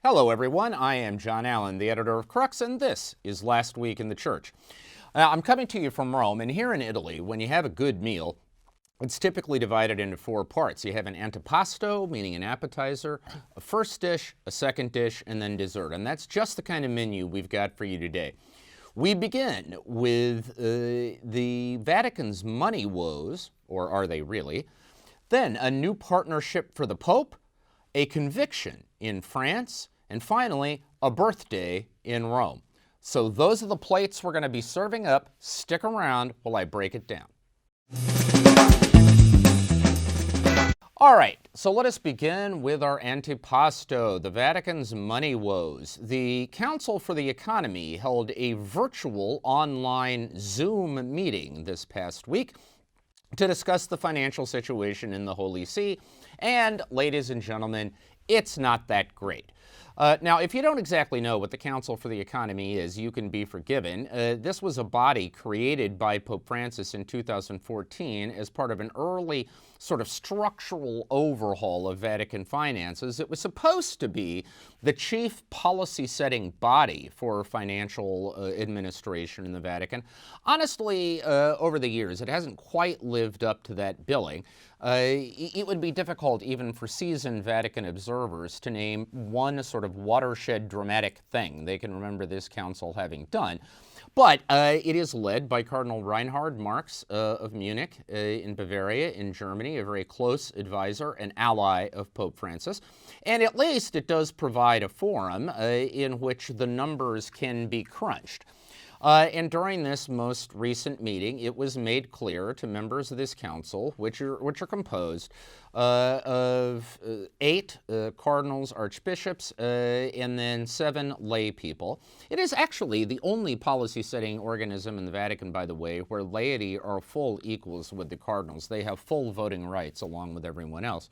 Hello, everyone. I am John Allen, the editor of Crux, and this is Last Week in the Church. Now, I'm coming to you from Rome, and here in Italy, when you have a good meal, it's typically divided into four parts. You have an antipasto, meaning an appetizer, a first dish, a second dish, and then dessert. And that's just the kind of menu we've got for you today. We begin with the Vatican's money woes, or are they really? Then a new partnership for the Pope, a conviction in France, and finally, a birthday in Rome. So those are the plates we're going to be serving up. Stick around while I break it down. All right, so let us begin with our antipasto, the Vatican's money woes. The Council for the Economy held a virtual online Zoom meeting this past week to discuss the financial situation in the Holy See. And, ladies and gentlemen, it's not that great. Now, if you don't exactly know what the Council for the Economy is, you can be forgiven. This was a body created by Pope Francis in 2014 as part of an early sort of structural overhaul of Vatican finances. It was supposed to be the chief policy-setting body for financial administration in the Vatican. Honestly, over the years, it hasn't quite lived up to that billing. It would be difficult even for seasoned Vatican observers to name one sort of watershed dramatic thing they can remember this council having done. But it is led by Cardinal Reinhard Marx of Munich in Bavaria in Germany, a very close advisor and ally of Pope Francis. And at least it does provide a forum in which the numbers can be crunched. And during this most recent meeting, it was made clear to members of this council, which are composed of 8 cardinals, archbishops, and then 7 lay people. It is actually the only policy-setting organism in the Vatican, by the way, where laity are full equals with the cardinals. They have full voting rights along with everyone else.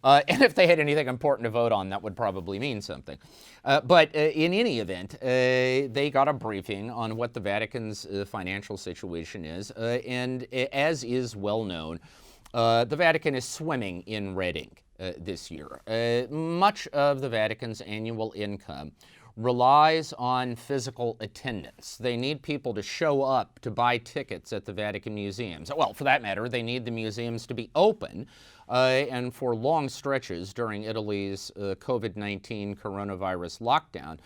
And if they had anything important to vote on, that would probably mean something. But in any event, they got a briefing on what the Vatican's financial situation is. And as is well known, the Vatican is swimming in red ink this year. Much of the Vatican's annual income relies on physical attendance. They need people to show up to buy tickets at the Vatican museums. Well, for that matter, they need the museums to be open. And for long stretches during Italy's COVID-19 coronavirus lockdown,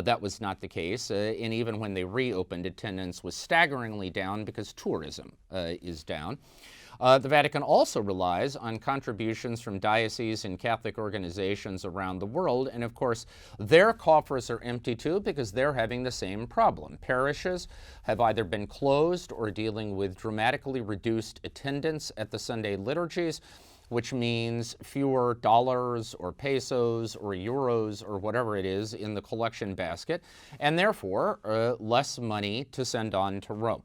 that was not the case. And even when they reopened, attendance was staggeringly down because tourism is down. The Vatican also relies on contributions from dioceses and Catholic organizations around the world, and of course, their coffers are empty too because they're having the same problem. Parishes have either been closed or dealing with dramatically reduced attendance at the Sunday liturgies, which means fewer dollars or pesos or euros or whatever it is in the collection basket, and therefore less money to send on to Rome.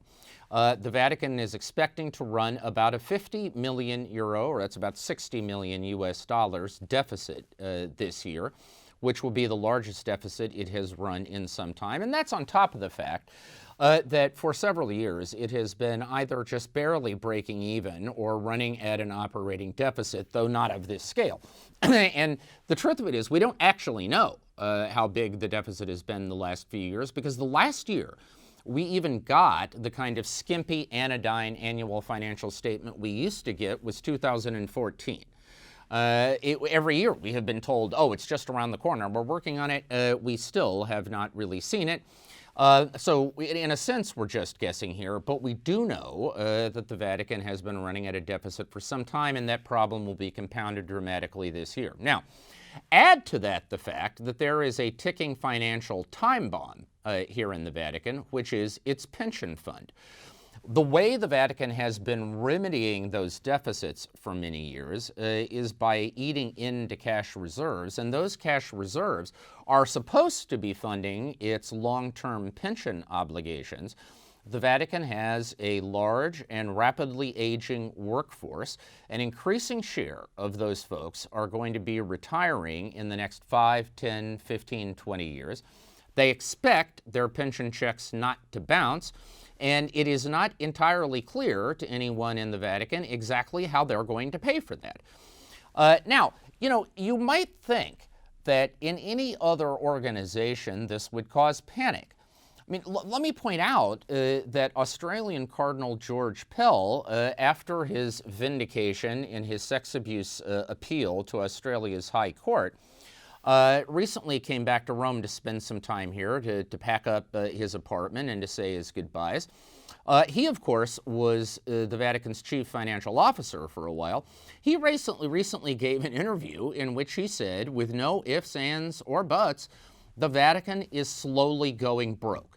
The Vatican is expecting to run about a 50 million euro, or that's about 60 million US dollars deficit this year, which will be the largest deficit it has run in some time. And that's on top of the fact that for several years it has been either just barely breaking even or running at an operating deficit, though not of this scale. And the truth of it is we don't actually know how big the deficit has been the last few years, because the last year we even got the kind of skimpy anodyne annual financial statement we used to get was 2014. Every year we have been told, oh, it's just around the corner. We're working on it. We still have not really seen it. So in a sense, we're just guessing here, but we do know that the Vatican has been running at a deficit for some time, and that problem will be compounded dramatically this year. Now, add to that the fact that there is a ticking financial time bomb here in the Vatican, which is its pension fund. The way the Vatican has been remedying those deficits for many years is by eating into cash reserves, and those cash reserves are supposed to be funding its long-term pension obligations. The Vatican has a large and rapidly aging workforce. An increasing share of those folks are going to be retiring in the next 5, 10, 15, 20 years. They expect their pension checks not to bounce, and it is not entirely clear to anyone in the Vatican exactly how they're going to pay for that. Now, you might think that in any other organization this would cause panic. I mean, let me point out that Australian Cardinal George Pell, after his vindication in his sex abuse appeal to Australia's High Court, recently came back to Rome to spend some time here, to pack up his apartment and to say his goodbyes. He, of course, was the Vatican's chief financial officer for a while. He recently gave an interview in which he said, with no ifs, ands, or buts, the Vatican is slowly going broke.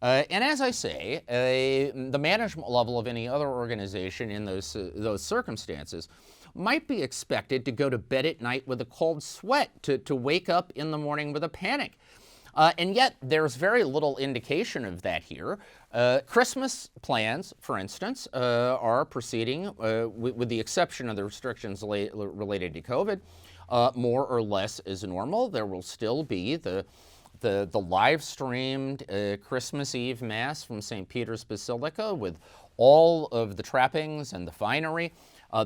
And as I say, the management level of any other organization in those circumstances might be expected to go to bed at night with a cold sweat, to wake up in the morning with a panic. And yet, there's very little indication of that here. Christmas plans, for instance, are proceeding, with the exception of the restrictions related to COVID, more or less as normal. There will still be the live-streamed Christmas Eve Mass from St. Peter's Basilica with all of the trappings and the finery.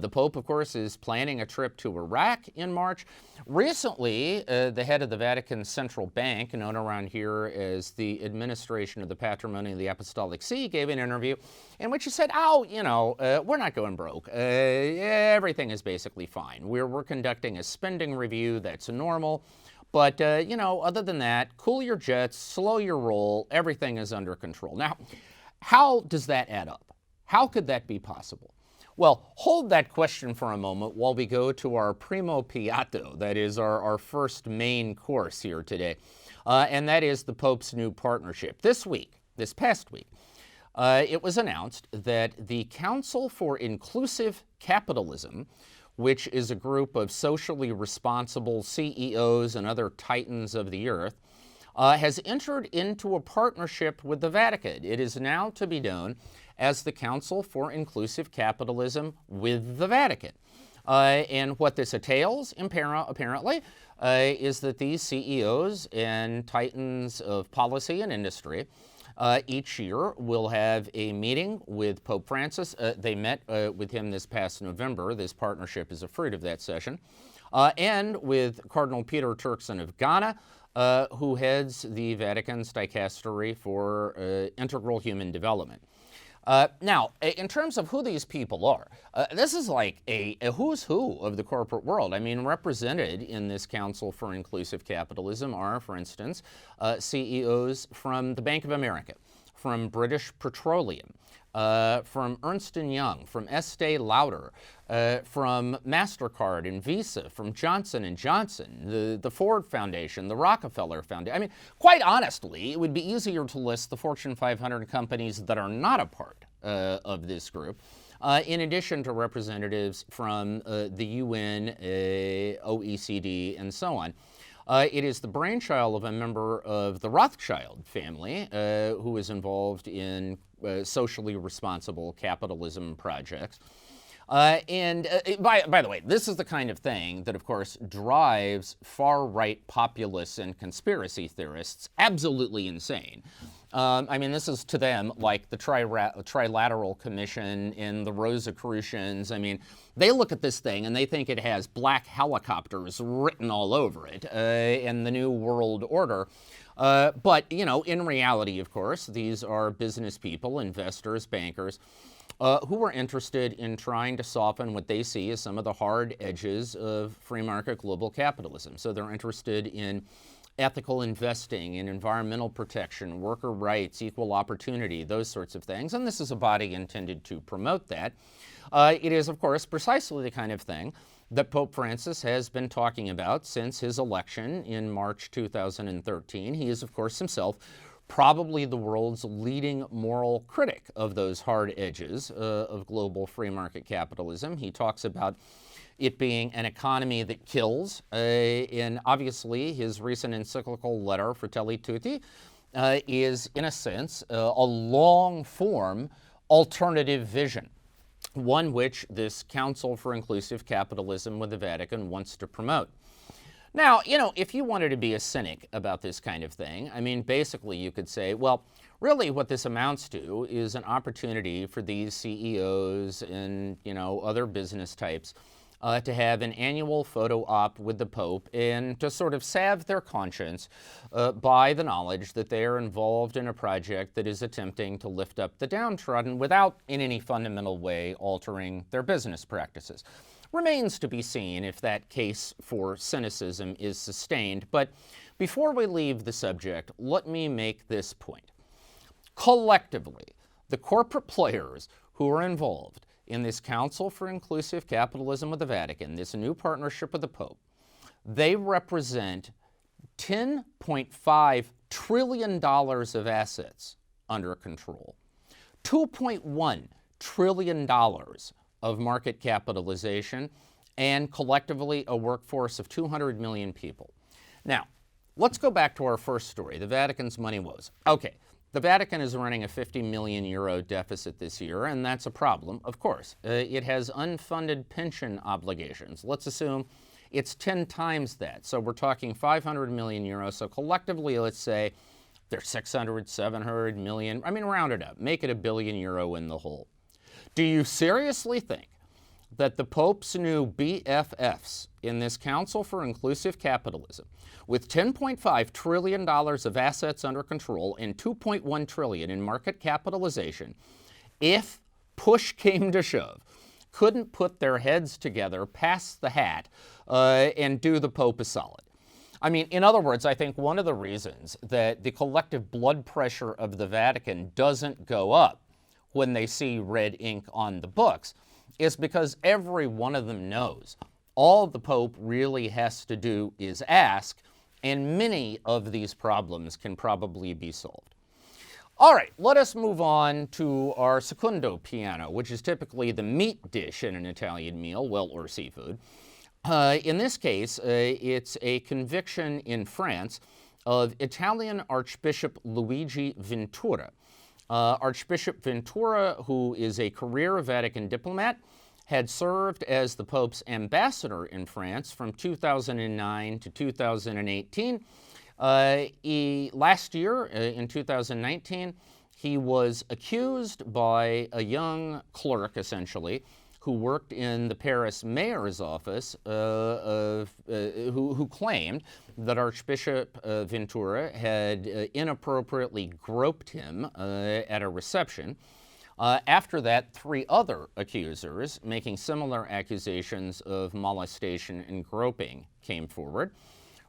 The Pope, of course, is planning a trip to Iraq in March. Recently, the head of the Vatican Central Bank, known around here as the Administration of the Patrimony of the Apostolic See, gave an interview in which he said, we're not going broke. Everything is basically fine. We're conducting a spending review that's normal. But, other than that, cool your jets, slow your roll, everything is under control. Now, how does that add up? How could that be possible? Well, hold that question for a moment while we go to our primo piatto, that is our first main course here today, and that is the Pope's new partnership. This past week, it was announced that the Council for Inclusive Capitalism, which is a group of socially responsible CEOs and other titans of the earth, has entered into a partnership with the Vatican. It is now to be known as the Council for Inclusive Capitalism with the Vatican. And what this entails, apparently, is that these CEOs and titans of policy and industry each year will have a meeting with Pope Francis. They met with him this past November. This partnership is a fruit of that session. And with Cardinal Peter Turkson of Ghana, who heads the Vatican's dicastery for integral human development. Now, in terms of who these people are, this is like a who's who of the corporate world. I mean, represented in this Council for Inclusive Capitalism are, for instance, CEOs from the Bank of America, from British Petroleum, from Ernst & Young, from Estee Lauder, from MasterCard and Visa, from Johnson & Johnson, the Ford Foundation, the Rockefeller Foundation. I mean, quite honestly, it would be easier to list the Fortune 500 companies that are not a part of this group, in addition to representatives from the UN, OECD, and so on. It is the brainchild of a member of the Rothschild family who is involved in socially responsible capitalism projects. By the way, this is the kind of thing that, of course, drives far-right populists and conspiracy theorists absolutely insane. I mean, this is to them like the Trilateral Commission in the Rosicrucians. I mean, they look at this thing and they think it has black helicopters written all over it in the New World Order. But, in reality, of course, these are business people, investors, bankers, who are interested in trying to soften what they see as some of the hard edges of free market global capitalism. So they're interested in ethical investing, in environmental protection, worker rights, equal opportunity, those sorts of things. And this is a body intended to promote that. It is, of course, precisely the kind of thing that Pope Francis has been talking about since his election in March 2013. He is, of course, himself probably the world's leading moral critic of those hard edges of global free market capitalism. He talks about it being an economy that kills, and obviously his recent encyclical letter, Fratelli Tutti, is, in a sense, a long-form alternative vision, one which this Council for Inclusive Capitalism with the Vatican wants to promote. Now, if you wanted to be a cynic about this kind of thing, I mean, basically you could say, well, really what this amounts to is an opportunity for these CEOs and, other business types to have an annual photo op with the Pope and to sort of salve their conscience by the knowledge that they are involved in a project that is attempting to lift up the downtrodden without in any fundamental way altering their business practices. Remains to be seen if that case for cynicism is sustained, but before we leave the subject, let me make this point. Collectively, the corporate players who are involved in this Council for Inclusive Capitalism with the Vatican, this new partnership with the Pope, they represent $10.5 trillion of assets under control, $2.1 trillion of market capitalization, and collectively a workforce of 200 million people. Now, let's go back to our first story, the Vatican's money woes. Okay. The Vatican is running a 50 million euro deficit this year, and that's a problem, of course. It has unfunded pension obligations. Let's assume it's 10 times that. So we're talking 500 million euros. So collectively, let's say they're 600, 700 million. I mean, round it up. Make it €1 billion in the hole. Do you seriously think that the Pope's new BFFs in this Council for Inclusive Capitalism, with $10.5 trillion of assets under control and $2.1 trillion in market capitalization, if push came to shove, couldn't put their heads together, pass the hat, and do the Pope a solid? I mean, in other words, I think one of the reasons that the collective blood pressure of the Vatican doesn't go up when they see red ink on the books is because every one of them knows all the Pope really has to do is ask, and many of these problems can probably be solved. All right, let us move on to our secondo piano, which is typically the meat dish in an Italian meal, well, or seafood. In this case, it's a conviction in France of Italian Archbishop Luigi Ventura. Archbishop Ventura, who is a career Vatican diplomat, had served as the Pope's ambassador in France from 2009 to 2018. Last year, in 2019, he was accused by a young clerk, essentially, who worked in the Paris mayor's office, who claimed that Archbishop Ventura had inappropriately groped him at a reception. After that, 3 other accusers making similar accusations of molestation and groping came forward.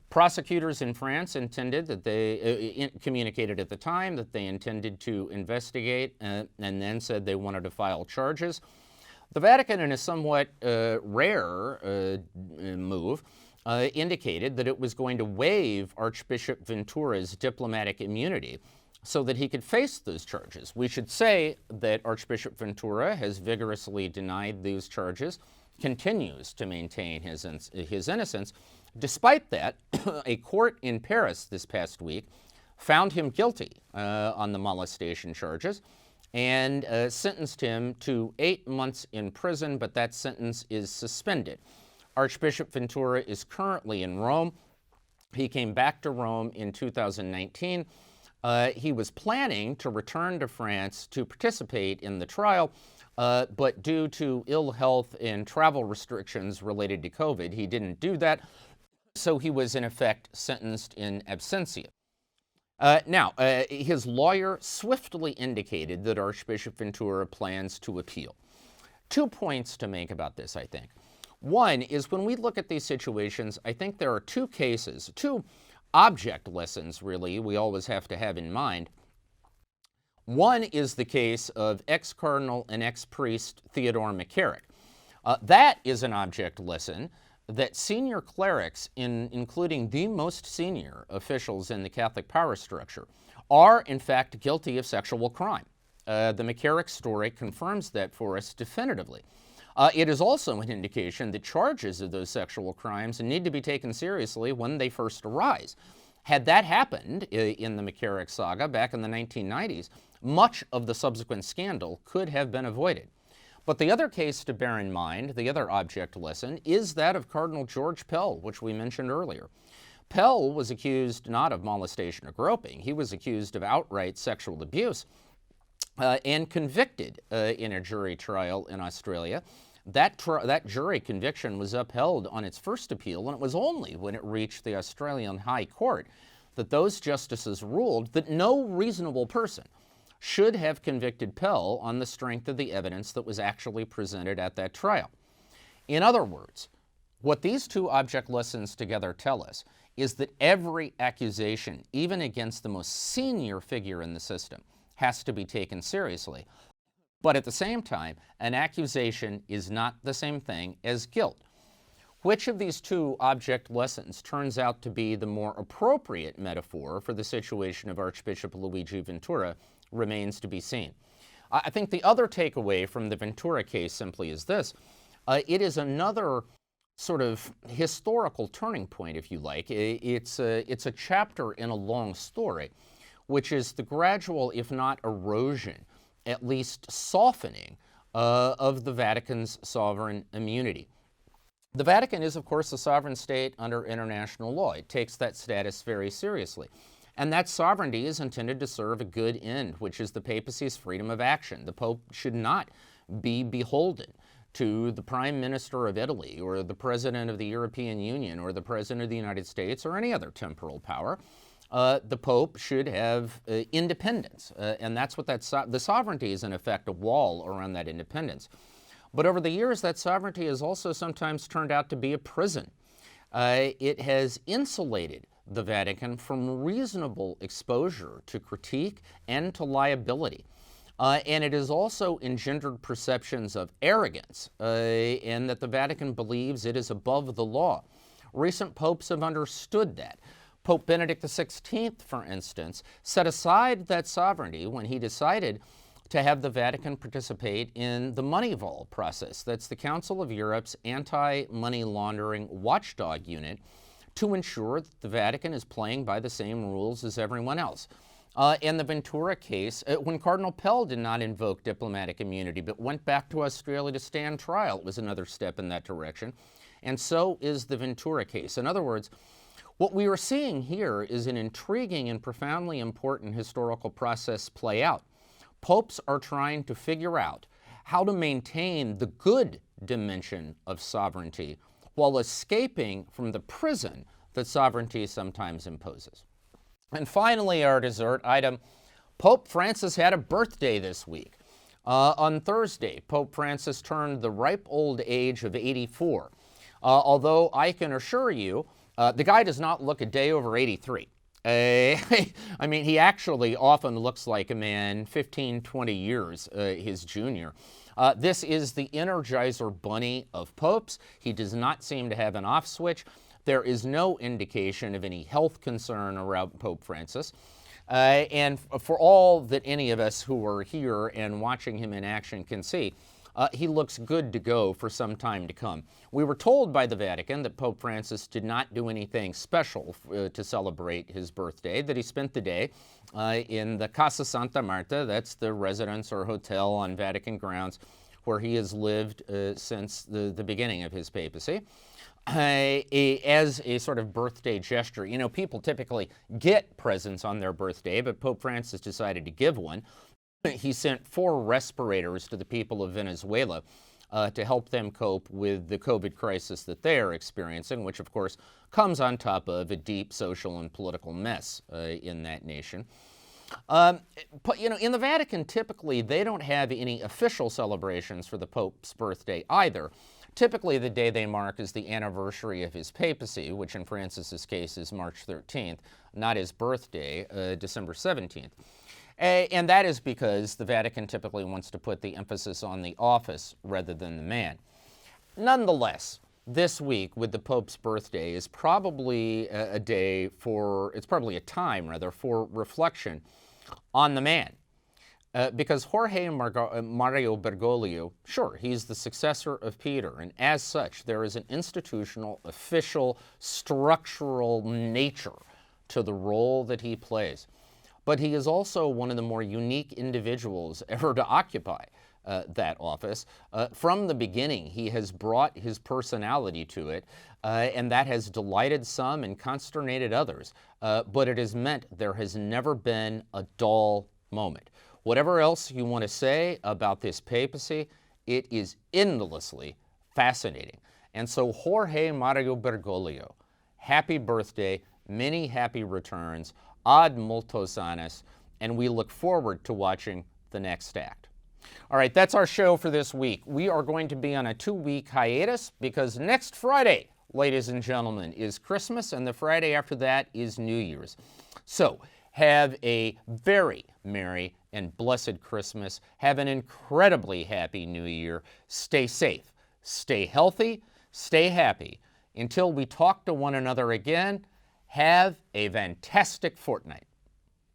Prosecutors in France intended that they communicated at the time that they intended to investigate and then said they wanted to file charges. The Vatican, in a somewhat rare move, indicated that it was going to waive Archbishop Ventura's diplomatic immunity so that he could face those charges. We should say that Archbishop Ventura has vigorously denied these charges, continues to maintain his innocence. Despite that, a court in Paris this past week found him guilty on the molestation charges and sentenced him to 8 months in prison, but that sentence is suspended. Archbishop Ventura is currently in Rome. He came back to Rome in 2019. He was planning to return to France to participate in the trial, but due to ill health and travel restrictions related to COVID, he didn't do that, so he was in effect sentenced in absentia. Now, his lawyer swiftly indicated that Archbishop Ventura plans to appeal. 2 points to make about this, I think. One is when we look at these situations, I think there are 2 cases, 2 object lessons, really, we always have to have in mind. One is the case of ex-cardinal and ex-priest Theodore McCarrick. That is an object lesson that senior clerics, including the most senior officials in the Catholic power structure, are in fact guilty of sexual crime. The McCarrick story confirms that for us definitively. It is also an indication that charges of those sexual crimes need to be taken seriously when they first arise. Had that happened in the McCarrick saga back in the 1990s, much of the subsequent scandal could have been avoided. But the other case to bear in mind, the other object lesson, is that of Cardinal George Pell, which we mentioned earlier. Pell was accused not of molestation or groping, he was accused of outright sexual abuse and convicted in a jury trial in Australia. That jury conviction was upheld on its first appeal, and it was only when it reached the Australian High Court that those justices ruled that no reasonable person should have convicted Pell on the strength of the evidence that was actually presented at that trial. In other words, what these two object lessons together tell us is that every accusation, even against the most senior figure in the system, has to be taken seriously. But at the same time, an accusation is not the same thing as guilt. Which of these two object lessons turns out to be the more appropriate metaphor for the situation of Archbishop Luigi Ventura remains to be seen. I think the other takeaway from the Ventura case simply is this. It is another sort of historical turning point, if you like. It's a chapter in a long story, which is the gradual, if not erosion, at least softening of the Vatican's sovereign immunity. The Vatican is, of course, a sovereign state under international law. It takes that status very seriously. And that sovereignty is intended to serve a good end, which is the papacy's freedom of action. The Pope should not be beholden to the Prime Minister of Italy or the President of the European Union or the President of the United States or any other temporal power. The Pope should have independence, and that's what the sovereignty is, in effect, a wall around that independence. But over the years, that sovereignty has also sometimes turned out to be a prison. It has insulated the Vatican from reasonable exposure to critique and to liability. And it has also engendered perceptions of arrogance, and that the Vatican believes it is above the law. Recent popes have understood that. Pope Benedict XVI, for instance, set aside that sovereignty when he decided to have the Vatican participate in the Moneyval process. That's the Council of Europe's anti-money laundering watchdog unit to ensure that the Vatican is playing by the same rules as everyone else. In the Ventura case, when Cardinal Pell did not invoke diplomatic immunity but went back to Australia to stand trial, it was another step in that direction. And so is the Ventura case. In other words, what we are seeing here is an intriguing and profoundly important historical process play out. Popes are trying to figure out how to maintain the good dimension of sovereignty while escaping from the prison that sovereignty sometimes imposes. And finally, our dessert item, Pope Francis had a birthday this week. On Thursday, Pope Francis turned the ripe old age of 84. Although I can assure you, the guy does not look a day over 83. I mean, he actually often looks like a man 15, 20 years his junior. This is the Energizer Bunny of popes. He does not seem to have an off switch. There is no indication of any health concern around Pope Francis. And for all that any of us who are here and watching him in action can see, he looks good to go for some time to come. We were told by the Vatican that Pope Francis did not do anything special to celebrate his birthday, that he spent the day in the Casa Santa Marta, that's the residence or hotel on Vatican grounds where he has lived since the beginning of his papacy. As a sort of birthday gesture. You know, people typically get presents on their birthday, but Pope Francis decided to give one. He sent 4 respirators to the people of Venezuela to help them cope with the COVID crisis that they are experiencing, which of course comes on top of a deep social and political mess in that nation. But, you know, in the Vatican, typically they don't have any official celebrations for the Pope's birthday either. Typically, the day they mark is the anniversary of his papacy, which in Francis's case is March 13th, not his birthday, December 17th. And that is because the Vatican typically wants to put the emphasis on the office rather than the man. Nonetheless, this week with the Pope's birthday is probably a time for reflection on the man. Because Jorge Mario Bergoglio, sure, he's the successor of Peter, and as such, there is an institutional, official, structural nature to the role that he plays. But he is also one of the more unique individuals ever to occupy that office. From the beginning, he has brought his personality to it, and that has delighted some and consternated others. But it has meant there has never been a dull moment. Whatever else you want to say about this papacy, it is endlessly fascinating. And so Jorge Mario Bergoglio, happy birthday, many happy returns, ad multos annos, and we look forward to watching the next act. All right, that's our show for this week. We are going to be on a 2-week hiatus because next Friday, ladies and gentlemen, is Christmas, and the Friday after that is New Year's. So have a very merry and blessed Christmas. Have an incredibly happy New Year. Stay safe, stay healthy, stay happy. Until we talk to one another again, have a fantastic fortnight.